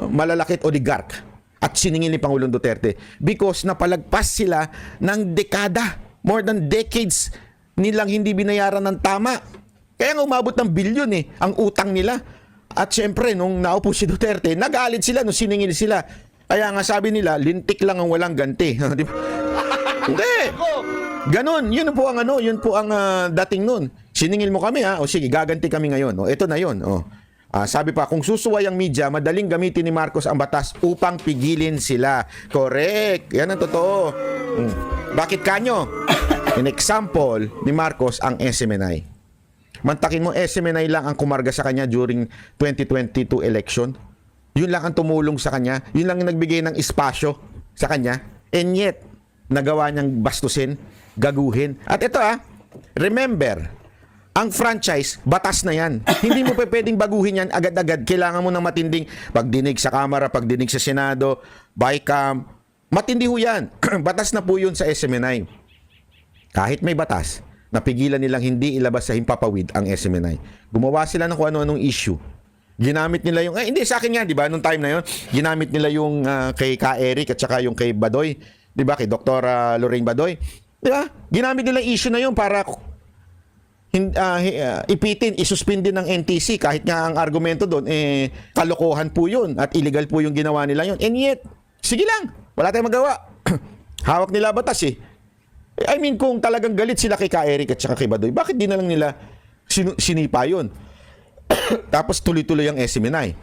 malalakit oligarch at siningil ni Pangulong Duterte? Because napalagpas sila ng dekada. More than decades nilang hindi binayaran ng tama. Kaya nga umabot ng bilyon ang utang nila. At syempre, nung naupo si Duterte, nagalit sila nung siningil sila. Kaya nga sabi nila, lintik lang ang walang ganti. Hindi. Ganon. Yun po ang dating nun. Siningil mo kami o sige, gaganti kami ngayon. Ito na yun. Sabi pa, kung susuway ang media, madaling gamitin ni Marcos ang batas upang pigilin sila. Correct. Yan ang totoo. Bakit kanyo? In example ni Marcos ang SMNI. Mantakin mo, SMNI lang ang kumarga sa kanya during 2022 election. Yun lang ang tumulong sa kanya. Yun lang ang nagbigay ng espasyo sa kanya. And yet, nagawa niyang bastusin, gaguhin. At ito remember, ang franchise, batas na yan. Hindi mo pwedeng baguhin yan agad-agad. Kailangan mo ng matinding pagdinig sa Kamara, pagdinig sa Senado, BICAM. Matindi ho yan. Batas na po yun sa SMNI. Kahit may batas, napigilan nilang hindi ilabas sa himpapawid ang SMNI. Gumawa sila ng kung ano-anong issue. Ginamit nila yung, hindi sa akin nga, di ba, nung time na yun, ginamit nila yung kay Ka Eric at saka yung kay Badoy, di ba, kay Dr. Lorraine Badoy. Di ba? Ginamit nila issue na yun para ipitin, isuspindi ng NTC kahit nga ang argumento doon, kalokohan po yun at illegal po yung ginawa nila yun. And yet, sige lang, wala tayong magawa. Hawak nila batas I mean, kung talagang galit sila kay Ka Eric at saka kay Badoy, bakit di na lang nila sinipa yun? Tapos tuloy-tuloy ang SMNI.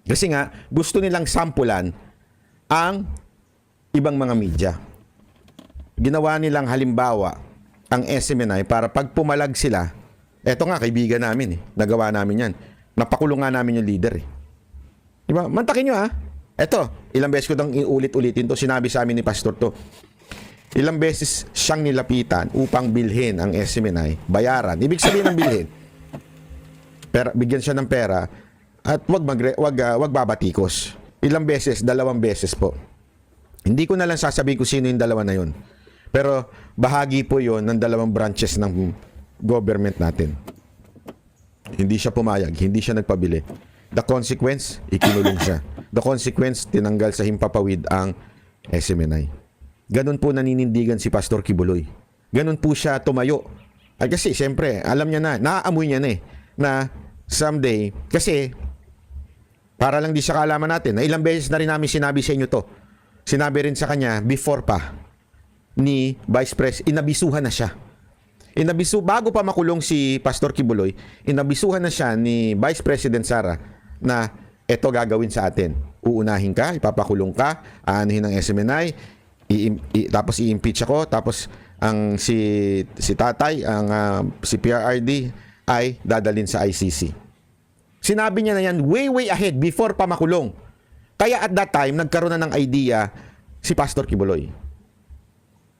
Kasi nga, gusto nilang sampulan ang ibang mga media. Ginawa nilang halimbawa ang SMNI para pag pumalag sila, eto nga, kaibigan namin nagawa namin yan. Napakulong nga namin yung leader Diba? Mantakin nyo Eto, ilang beses ko dang iulit-ulitin to, sinabi sa amin ni Pastor to. Ilang beses siyang nilapitan upang bilhin ang SMNI, bayaran. Ibig sabihin ng bilhin, bigyan siya ng pera at wag babatikos. Ilang beses, 2 beses po. Hindi ko na lang sasabihin kung sino yung 2 na yun. Pero bahagi po yon ng 2 branches ng government natin. Hindi siya pumayag, hindi siya nagpabili. The consequence, ikinulong siya. The consequence, tinanggal sa himpapawid ang SMNI. Ganon po naninindigan si Pastor Kibuloy. Ganon po siya tumayo. Ay kasi siyempre, alam niya na, naaamoy niya na someday, kasi para lang di siya kaalaman natin, na ilang beses na rin namin sinabi sa inyo to. Sinabi rin sa kanya, before pa, ni Vice President, inabisuhan na siya. Bago pa makulong si Pastor Kibuloy, inabisuhan na siya ni Vice President Sara na eto gagawin sa atin. Uunahin ka, ipapakulong ka, aanuhin ng SMNI, tapos i-impeach ako, tapos ang si tatay, si PRRD ay dadalhin sa ICC. Sinabi niya na yan way ahead before pa makulong. Kaya at that time, nagkaroon na ng idea si Pastor Kibuloy.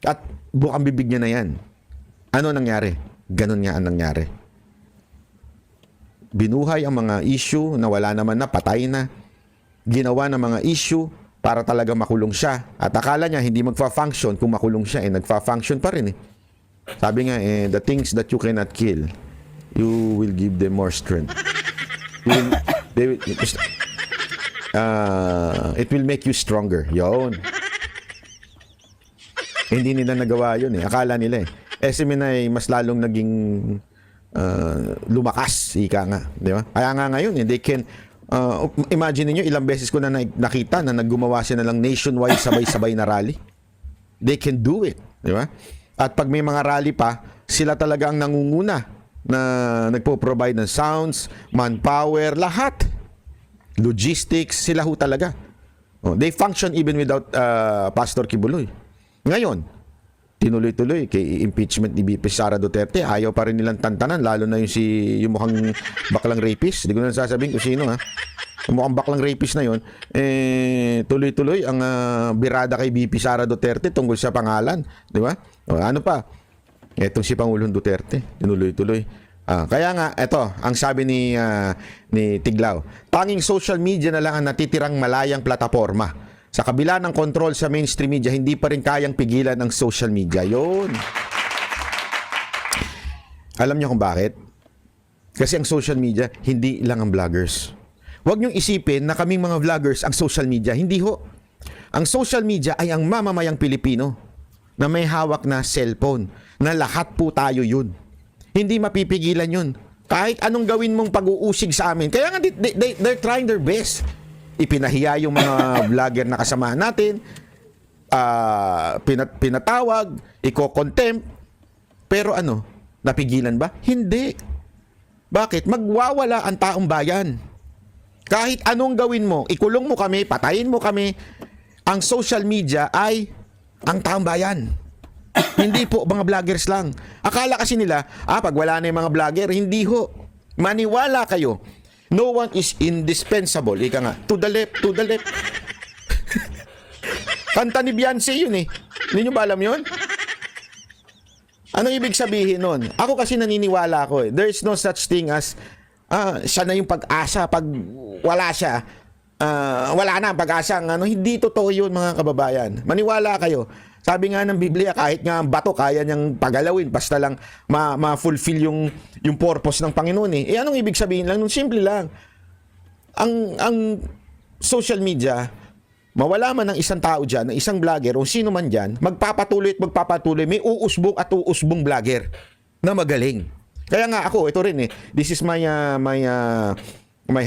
At bukang bibig niya na yan. Ano nangyari? Ganon nga ang nangyari. Binuhay ang mga issue na wala naman na, patay na. Ginawa ng mga issue para talaga makulong siya. At akala niya hindi magfa-function kung makulong siya. Nagfa-function pa rin Sabi nga, the things that you cannot kill, you will give them more strength. It will make you stronger. Yun. Hindi nila nagawa yun Akala nila SMNI mas lalong naging lumakas, ika nga. Di ba? Kaya nga ngayon, they can imagine niyo ilang beses ko na nakita na naggumawa sila ng nationwide sabay-sabay na rally. They can do it, di ba? At pag may mga rally pa, sila talaga ang nangunguna na nagpo-provide ng sounds, manpower, lahat. Logistics, sila ho talaga. They function even without Pastor Kibuloy. Ngayon, tinuloy-tuloy kay impeachment ni VP Sara Duterte, ayaw pa rin nilang tantanan, lalo na yung mukhang baklang rapist. Hindi ko na sasabihin kung sino Yung mukhang baklang rapist na yon, tuloy-tuloy ang birada kay VP Sara Duterte tungkol sa pangalan, di ba? Ano pa? Etong si Pangulong Duterte, tinuloy-tuloy. Kaya nga, eto, ang sabi ni Tiglaw, tanging social media na lang ang natitirang malayang plataporma. Sa kabila ng control sa mainstream media, hindi pa rin kayang pigilan ng social media. Yun. Alam niyo kung bakit? Kasi ang social media, hindi lang ang vloggers. Huwag niyong isipin na kaming mga vloggers ang social media. Hindi ho. Ang social media ay ang mamamayang Pilipino na may hawak na cellphone. Na lahat po tayo yun. Hindi mapipigilan yun. Kahit anong gawin mong pag-uusig sa amin. Kaya nga, they're trying their best. Ipinahiya yung mga vlogger na kasama natin, pinatawag, iko-contempt. Pero napigilan ba? Hindi. Bakit? Magwawala ang taong bayan. Kahit anong gawin mo, ikulong mo kami, patayin mo kami, ang social media ay ang taong bayan. Hindi po mga vloggers lang. Akala kasi nila, pag wala na yung mga vlogger, hindi ho. Maniwala kayo. No one is indispensable. Ika nga, to the left, to the left. Kanta ni Beyonce yun Hindi nyo ba alam yun? Ano ibig sabihin nun? Ako kasi naniniwala ko There is no such thing as siya na yung pag-asa. Pag wala siya, wala na ang pag-asa. Hindi totoo yun mga kababayan. Maniwala kayo. Sabi nga ng Biblia, kahit nga ang bato kaya niyang pagalawin basta lang ma-fulfill yung purpose ng Panginoon anong ibig sabihin lang? Simple lang. Ang social media, mawala man ng isang tao dyan, ng isang vlogger o sino man dyan, magpapatuloy at magpapatuloy. May uusbong at uusbong vlogger na magaling. Kaya nga ako, ito rin this is my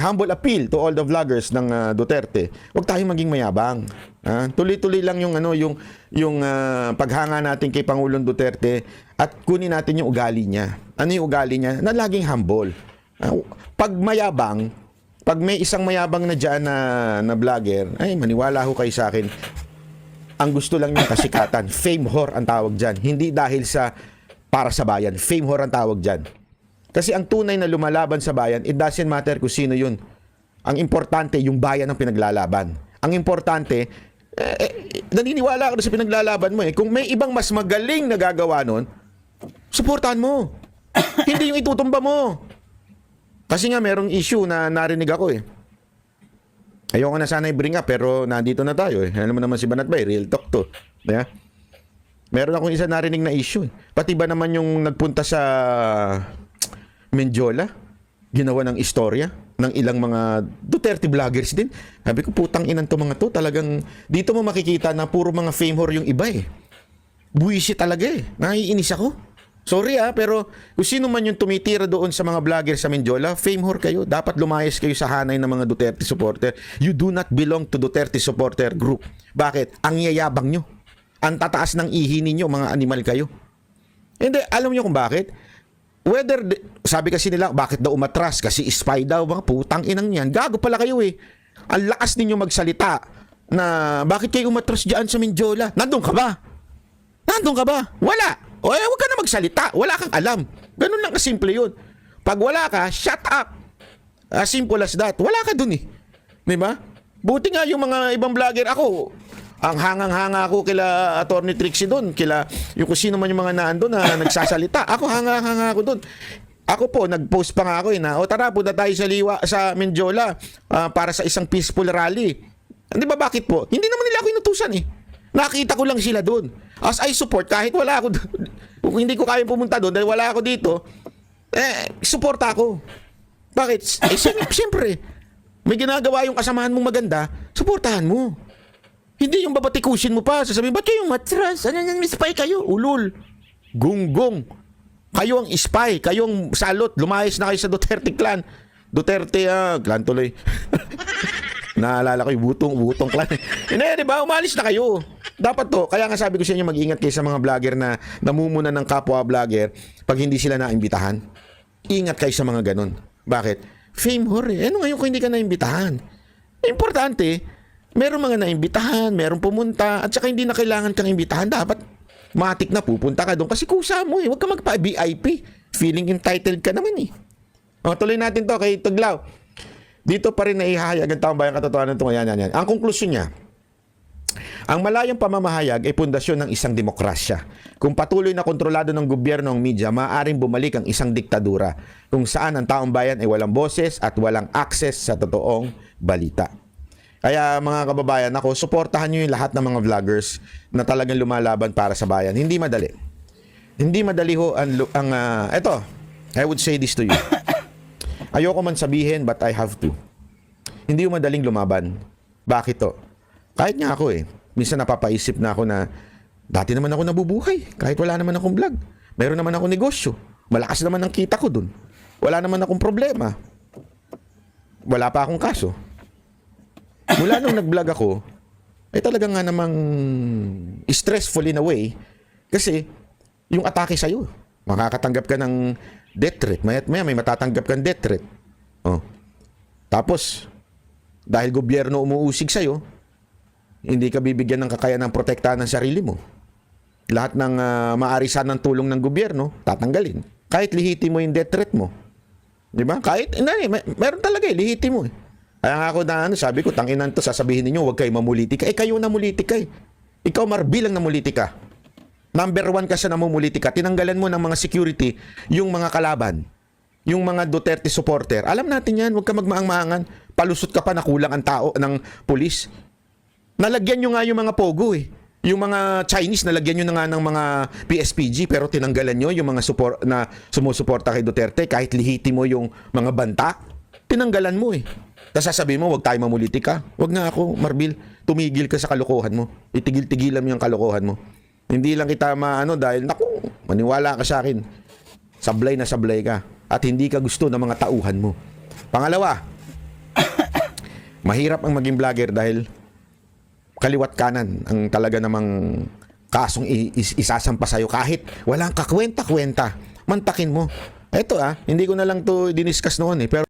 humble appeal to all the vloggers ng Duterte. Huwag tayong maging mayabang. Tuloy-tuloy lang yung paghanga natin kay Pangulong Duterte at kunin natin yung ugali niya. Ano yung ugali niya? Na laging humble. Pag mayabang, pag may isang mayabang na dyan na vlogger, ay maniwala ho kayo sa akin, Ang gusto lang niyang kasikatan. Fame whore ang tawag dyan. Hindi dahil sa para sa bayan. Fame whore ang tawag dyan. Kasi ang tunay na lumalaban sa bayan, it doesn't matter kung sino yun. Ang importante, yung bayan ang pinaglalaban. Ang importante, naniniwala ka sa pinaglalaban mo eh. Kung may ibang mas magaling na gagawa nun, suportahan mo. Hindi yung itutumba mo. Kasi nga merong issue na narinig ako eh. Ayoko na sana i-bring up pero nandito na tayo eh. Alam mo naman si Banat Bay, real talk to. Yeah? Meron akong isa narinig na issue eh. Pati ba naman yung nagpunta sa Menjola, ginawa ng istorya ng ilang mga Duterte vloggers din. Sabi ko, putang inan to mga to. Talagang dito mo makikita na puro mga fame whore yung iba eh. Buwisit talaga eh. Naiinis ako. Sorry pero kung sino man yung tumitira doon sa mga vlogger sa Menjola, fame whore kayo. Dapat lumayas kayo sa hanay ng mga Duterte supporter. You do not belong to Duterte supporter group. Bakit? Ang yayabang nyo. Ang tataas ng ihi ninyo, mga animal kayo. Hindi, alam nyo kung bakit? Sabi kasi nila, bakit daw umatras? Kasi spy daw, mga putang inang yan. Gago pala kayo eh. Ang lakas ninyo magsalita na bakit kayo umatras dyan sa Menjola? Nandun ka ba? Nandun ka ba? Wala. O huwag ka na magsalita. Wala kang alam. Ganun lang kasimple yun. Pag wala ka, shut up. As simple as that. Wala ka dun eh. Diba? Buti nga yung mga ibang vlogger. Ako, ang hangang-hanga ako kila Attorney Trixie dun. Kila yung kung sino man yung mga naandun na nagsasalita. Ako, hanga-hanga ako dun. Ako po, nag-post pa nga ako eh na, tara, punta tayo sa Menjola para sa isang peaceful rally. Di ba bakit po? Hindi naman nila ako inutusan eh. Nakita ko lang sila doon. As I support, kahit wala ako doon, kung hindi ko kaya pumunta doon dahil wala ako dito, support ako. Bakit? Siyempre, may ginagawa yung kasamahan mong maganda, supportahan mo. Hindi yung babatikusin mo pa, sasabihin, ba't kayo matras? Ano yan, spy kayo? Ulul. Gunggong. Kayo ang spy, kayo ang salot, lumayas na kayo sa Duterte clan. Duterte, clan tuloy. Naalala ko yung butong clan. Hindi, di ba? Umalis na kayo. Dapat to. Kaya nga sabi ko sa inyo, mag-ingat kayo sa mga vlogger na namumuna ng kapwa vlogger pag hindi sila naimbitahan. Ingat kayo sa mga ganun. Bakit? Fame whore eh. Ano ngayon kung hindi ka naimbitahan? Importante, meron mga naimbitahan, meron pumunta, at saka hindi na kailangan kang imbitahan. Dapat matik na pupunta ka doon kasi kusa mo eh. Huwag ka magpa-VIP. Feeling entitled ka naman eh. O, tuloy natin to kay Tuglaw. Dito pa rin naihahayag ang taong bayan katotohanan ito. Yan. Ang konklusyon niya, ang malayang pamamahayag ay pundasyon ng isang demokrasya. Kung patuloy na kontrolado ng gobyerno ang media, maaaring bumalik ang isang diktadura kung saan ang taong bayan ay walang boses at walang access sa totoong balita. Kaya mga kababayan, ako, suportahan nyo yung lahat ng mga vloggers na talagang lumalaban para sa bayan. Hindi madali. Hindi madali ho eto, I would say this to you. Ayoko man sabihin, but I have to. Hindi yung madaling lumaban. Bakit to? Kahit nga ako eh. Minsan napapaisip na ako na dati naman ako nabubuhay. Kahit wala naman akong vlog. Meron naman ako negosyo. Malakas naman ang kita ko dun. Wala naman akong problema. Wala pa akong kaso. Mula nung nag-vlog ako, talagang nga namang stressful in a way. Kasi yung atake sa'yo. Makakatanggap ka ng death threat. Maya may matatanggap kang death threat. Oh. Tapos, dahil gobyerno umuusig sa'yo, hindi ka bibigyan ng kakayahan ng protektahan ng sarili mo. Lahat ng maarisan ng tulong ng gobyerno, tatanggalin. Kahit lihiti mo yung death threat mo. Di ba? Kahit, meron talaga lihiti mo eh. Kaya nga ako sabi ko, tanginan to, sasabihin ninyo, huwag kayo mamulitika. Kayo namulitika eh. Ikaw, Marbil, ang namulitika. Number 1 ka sa namumulitika. Tinanggalan mo ng mga security yung mga kalaban. Yung mga Duterte supporter. Alam natin yan, huwag ka magmaang-maangan. Palusot ka pa na kulang ang tao ng pulis. Nalagyan nyo nga yung mga pogo eh. Yung mga Chinese, nalagyan nyo na nga ng mga PSPG pero tinanggalan nyo yung mga na sumusuporta kay Duterte kahit lihiti mo yung mga banta. Tinanggalan mo eh. Tapos sasabihin mo, huwag tayo mamulitika. Huwag nga ako, Marbil. Tumigil ka sa kalokohan mo. Itigil-tigilan mo yung kalokohan mo. Hindi lang kita dahil, maniwala ka sa akin. Sablay na sablay ka. At hindi ka gusto ng mga tauhan mo. Pangalawa, mahirap ang maging vlogger dahil kaliwat kanan ang talaga namang kasong isasampa sa'yo kahit walang kakwenta-kwenta. Mantakin mo. Eto hindi ko na lang to diniscuss noon eh. Pero